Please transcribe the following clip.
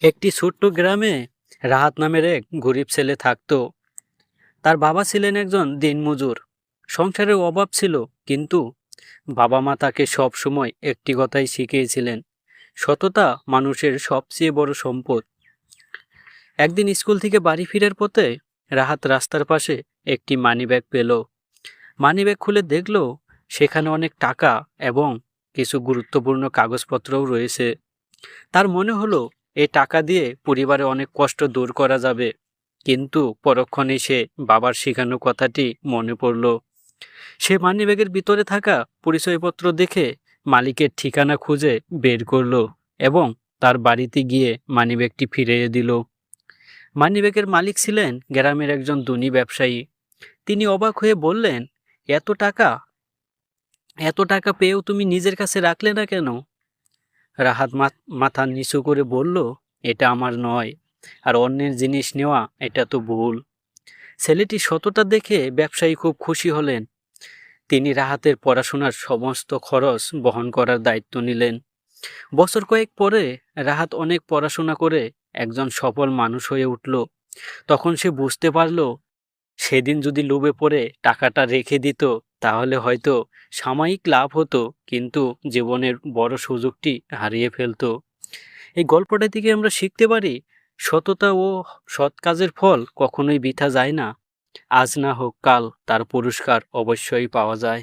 একটি ছোট্ট গ্রামে রাহাত নামের এক গরিব ছেলে থাকতো। তার বাবা ছিলেন একজন দিনমজুর। সংসারের অভাব ছিল, কিন্তু বাবা মা তাকে সব সময় একটি কথাই শিখিয়েছিলেন: সততা মানুষের সবচেয়ে বড় সম্পদ। একদিন স্কুল থেকে বাড়ি ফেরার পথে রাহাত রাস্তার পাশে একটি মানিব্যাগ পেল। মানিব্যাগ খুলে দেখলো সেখানে অনেক টাকা এবং কিছু গুরুত্বপূর্ণ কাগজপত্রও রয়েছে। তার মনে হলো এই টাকা দিয়ে পরিবারে অনেক কষ্ট দূর করা যাবে। কিন্তু পরক্ষণেই সে বাবার শেখানো কথাটি মনে পড়ল। সে মানিব্যাগের ভিতরে থাকা পরিচয়পত্র দেখে মালিকের ঠিকানা খুঁজে বের করলো এবং তার বাড়িতে গিয়ে মানিব্যাগটি ফিরিয়ে দিল। মানিব্যাগের মালিক ছিলেন গ্রামের একজন ধনী ব্যবসায়ী। তিনি অবাক হয়ে বললেন, এত টাকা এত টাকা পেয়েও তুমি নিজের কাছে রাখলে না কেন? রাহাত মাথা নিচু করে বলল, এটা আমার নয়, আর অন্যের জিনিস নেওয়া এটা তো ভুল। ছেলেটি সততা দেখে ব্যবসায়ী খুব খুশি হলেন। তিনি রাহাতের পড়াশোনার সমস্ত খরচ বহন করার দায়িত্ব নিলেন। বছর কয়েক পরে রাহাত অনেক পড়াশোনা করে একজন সফল মানুষ হয়ে উঠল। তখন সে বুঝতে পারল, সেদিন যদি লোভে পড়ে টাকাটা রেখে দিত তাহলে হয়তো সাময়িক লাভ হতো, কিন্তু জীবনের বড় সুযোগটি হারিয়ে ফেলতো। এই গল্পটা থেকে আমরা শিখতে পারি, সততা ও সৎ কাজের ফল কখনোই বৃথা যায় না। আজ না হোক কাল তার পুরস্কার অবশ্যই পাওয়া যায়।